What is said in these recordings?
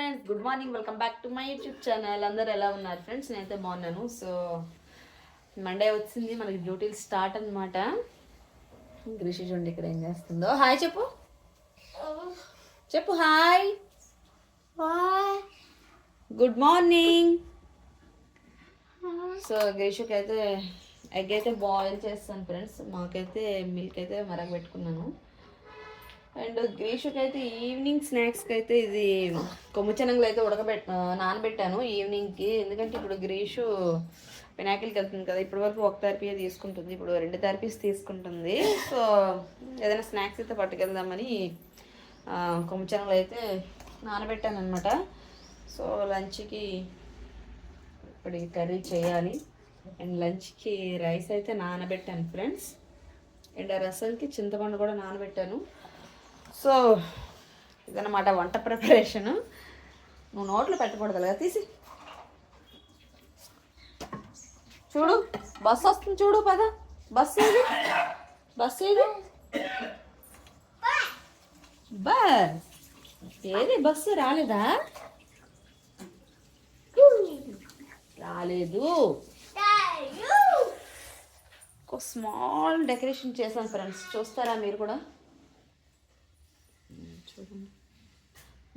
Friends, good morning. Welcome back to my YouTube channel. అందరు ఎలా ఉన్నారు ఫ్రెండ్స్? నేనైతే బాగున్నాను. సో మండే వచ్చింది, మనకి డ్యూటీలు స్టార్ట్ అనమాట. గ్రీషి చూడండి ఇక్కడ ఏం చేస్తుందో. హాయ్ చెప్పు, చెప్పు హాయ్. Good morning. సో గ్రీషుకి అయితే ఎగ్ అయితే బాయిల్ చేస్తాను ఫ్రెండ్స్. మాకైతే మిల్క్ అయితే మరగబెట్టుకున్నాను. అండ్ గ్రీషుకి అయితే ఈవినింగ్ స్నాక్స్కి అయితే ఇది కొమ్ము శనగలు అయితే నానబెట్టాను ఈవినింగ్కి. ఎందుకంటే ఇప్పుడు గ్రీషు పినాకిల్కి వెళ్తుంది కదా, ఇప్పటి వరకు ఒక థెరపీయే తీసుకుంటుంది, ఇప్పుడు 2 థెరపీస్ తీసుకుంటుంది. సో ఏదైనా స్నాక్స్ అయితే పట్టుకెళ్దామని కొమ్ము శనగలు అయితే నానబెట్టాను అనమాట. సో లంచ్కి ఇప్పుడు కర్రీ చేయాలి. అండ్ లంచ్కి రైస్ అయితే నానబెట్టాను ఫ్రెండ్స్. అండ్ రసంకి చింతపండు కూడా నానబెట్టాను. సో ఇదన్నమాట వంట ప్రిపరేషను. నువ్వు నోట్లో పెట్టకూడదు కదా, తీసి చూడు. బస్సు వస్తుంది చూడు, పద. బస్సు ఏది, బస్సు ఏది, బస్ ఏది, బస్సు రాలేదా? రాలేదు. ఒక స్మాల్ డెకరేషన్ చేశాను ఫ్రెండ్స్, చూస్తారా మీరు కూడా? చూడండి,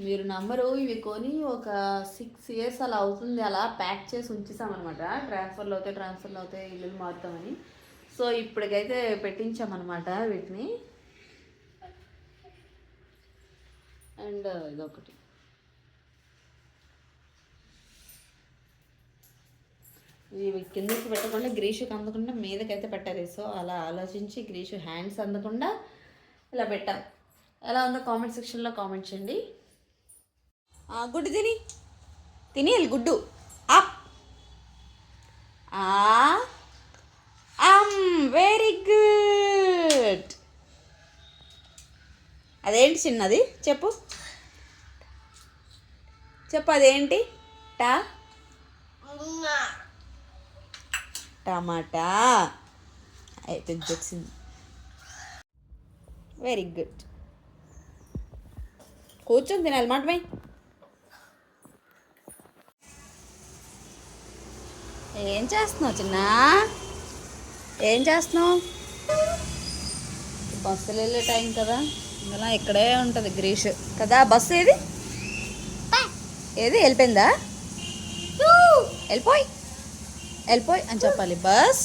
మీరు నమ్మరు, ఇవి కొని ఒక 6 years అలా అవుతుంది. అలా ప్యాక్ చేసి ఉంచేసామన్నమాట. ట్రాన్స్ఫర్లు అవుతాయి, ఇల్లు మారుతామని. సో ఇప్పటికైతే పెట్టించామన్నమాట వీటిని. అండ్ ఇదొకటి, ఇవి కిందకి పెట్టకుండా గ్రీషుకి అందకుండా మీదకైతే పెట్టాలి. సో అలా ఆలోచించి గ్రీషు హ్యాండ్స్ అందకుండా ఇలా పెట్టాం. ఎలా ఉందో కామెంట్ సెక్షన్లో కామెంట్ చేయండి. గుడ్డు తినేయాలి, గుడ్డు అప్. Very good. అదేంటి చిన్నది, చెప్పు చెప్పు, అదేంటి? టమాటా అయిపోయింది, వచ్చింది. Very good. కూర్చొని తినాలి మాట. ఏం చేస్తున్నావు చిన్న, ఏం చేస్తున్నావు? బస్సులు వెళ్ళే టైం కదా, ఇలా ఇక్కడే ఉంటుంది గ్రీష్ కదా. బస్సు ఏది, ఏది వెళ్ళిపోయిందా? వెళ్ళిపోయి అని చెప్పాలి. బస్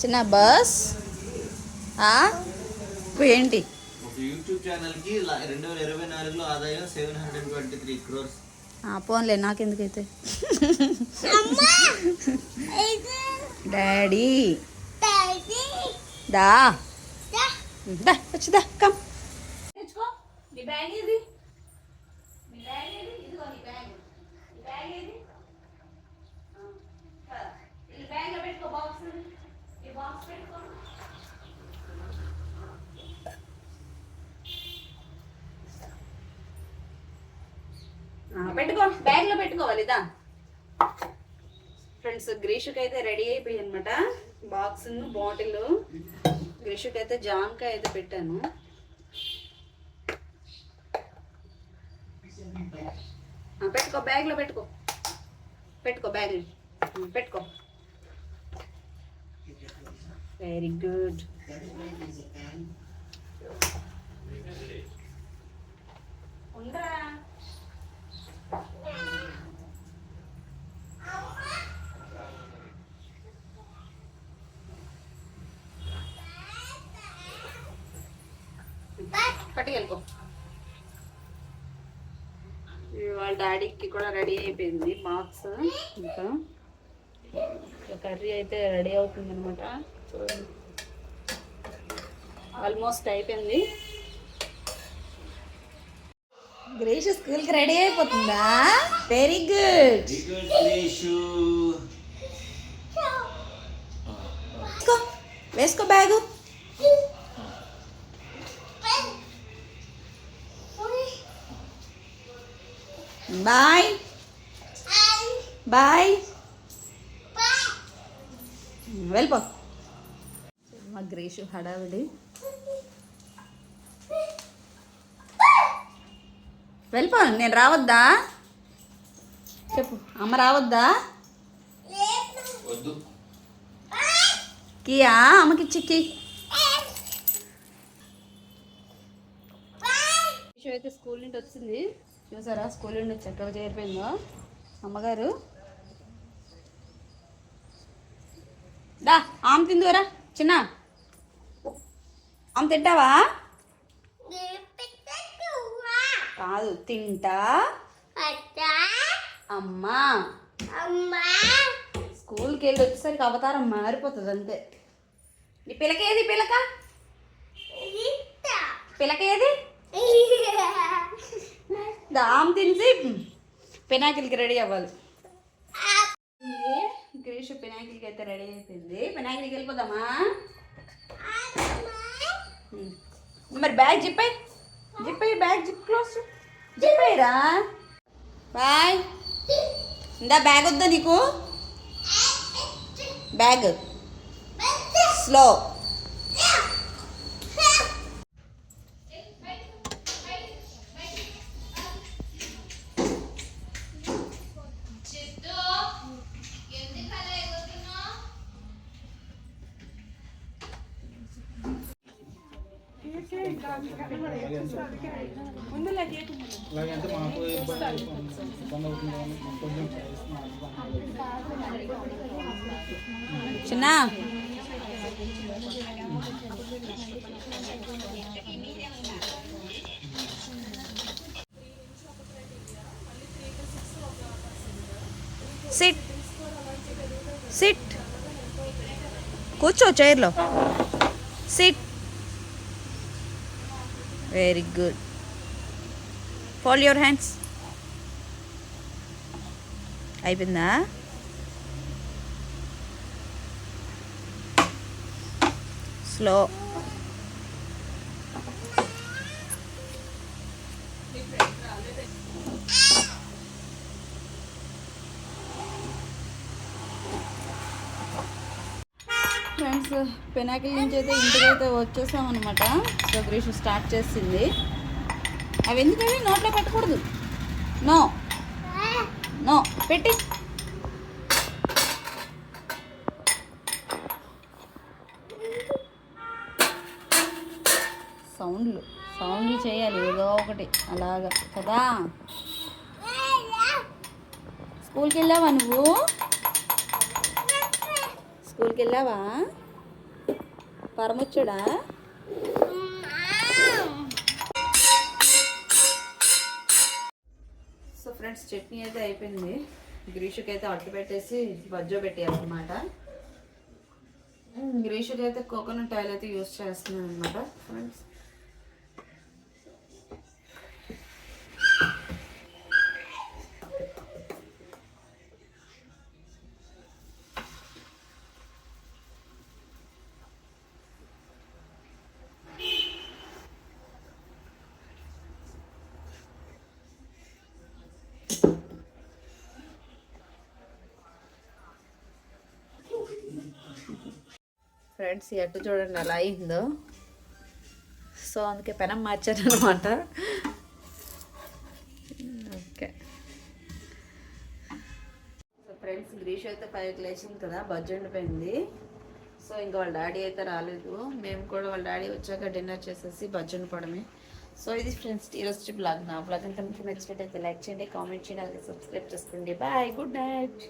చిన్న బస్. ఏంటి? యూట్యూబ్ ఛానల్ కి 2024లో ఆదాయం 723 crores. పోన్లే, నాకెందుకైతే. డాడీ దా వచ్చిదా, కమ్ తెచ్చుకో. నీ బ్యాగ్ ఏది, నీ బ్యాగ్ ఏది? ఇదిగో నీ బ్యాగ్, నీ బ్యాగ్ ఏది? ఈ బ్యాగ్లో పెట్టుకో, బాక్స్, ఈ బాక్స్ పెట్టుకో. పెట్టుకో, బ్యాగ్లో పెట్టుకోవాలి. ఇదా ఫ్రెండ్స్, గ్రీషుకి అయితే రెడీ అయిపోయి అనమాట. Box, bottle. గ్రీషుకి అయితే జామకాయ అయితే పెట్టాను. పెట్టుకో, బ్యాగ్లో పెట్టుకో, పెట్టుకో, బ్యాగ్ పెట్టుకో. Very good. ఉండరా, పట్టుకెళ్ళిపో. వాళ్ళ డాడీకి కూడా రెడీ అయిపోయింది బాక్స్. ఇంకా కర్రీ అయితే రెడీ అవుతుంది అనమాట. చూడండి, ఆల్మోస్ట్ అయిపోయింది. గ్రీష్ స్కూల్కి రెడీ అయిపోతుందా? Very good. వేసుకో బ్యాగు. బాయ్ బాయ్, వెళ్ళిపో. మా గ్రీషు హడావిడి. వెళ్ళిపో, నేను రావద్దా? చెప్పు, అమ్మ రావద్దా? వద్దు. కియా అమ్మకి చిక్కి అయితే స్కూల్ నుండి వచ్చింది. చూసారా స్కూల్ నుండి చక్కగా చేరిపోయిందో అమ్మగారు. దా ఆమె తిందువరా చిన్న, ఆమె తింటావా? కాదు, తింటా అమ్మా. స్కూల్కి వెళ్ళి వచ్చేసరికి అవతారం మారిపోతుంది అంతే. నీ పిల్లకేది? పిల్లకేది? దామ్ తినేసి పినాకిల్కి రెడీ అవ్వాలి. గ్రీష్ పినాకిల్కి అయితే రెడీ అయిపోయింది. పినాకిల్కి వెళ్ళిపోదామా? మరి బ్యాగ్ జిప్పై, బ్యాగ్ జిప్ క్లోజ్ జిప్పైరా. బాయ్. ఇందా బ్యాగ్ వద్దా నీకు? Bag slow. చిన్న సిట్ సిట్, కూర్చో చైర్లో. Sit. Very good. Fold your hands. అయిపోయిందా? స్లో. ఫ్రెండ్స్, పినాకిల్ నుంచి అయితే ఇంటికైతే వచ్చేసాం అనమాట. సో గ్రీష్ స్టార్ట్ చేసింది. అవి ఎందుకని నోట్లో పెట్టకూడదు. నో నో పెట్టి. సౌండ్లు చేయాలి ఏదో ఒకటి అలాగా కదా. స్కూల్కి వెళ్ళావా నువ్వు? స్కూల్కి వెళ్ళావా? పరమొచ్చాడా? సో ఫ్రెండ్స్, చట్నీ అయితే అయిపోయింది. గ్రీషుకి అయితే అట్టు పెట్టేసి బజ్జో పెట్టేయాలన్నమాట. గ్రీషుకి అయితే కోకోనట్ ఆయిల్ అయితే యూస్ చేస్తున్నాను అనమాట ఫ్రెండ్స్. ఫ్రెండ్స్, ఈ అట్టు చూడండి అలా అయిందో. సో అందుకే పెనం మార్చాను అనమాట. ఓకే. సో ఫ్రెండ్స్, గ్రీష్ అయితే 5కి లేచింది కదా, బజ్జి ఉండిపోయింది. సో ఇంకా వాళ్ళ డాడీ అయితే రాలేదు. మేము కూడా వాళ్ళ డాడీ వచ్చాక డిన్నర్ చేసేసి బజ్జి ఉండిపోవడమే. సో ఇది ఫ్రెండ్స్ ఈరోజు బ్లాగ్. నా బ్లాగ్ అంతా మీకు నచ్చినట్టయితే లైక్ చేయండి, కామెంట్ చేయండి, అలాగే సబ్స్క్రైబ్ చేసుకోండి. Bye, good night.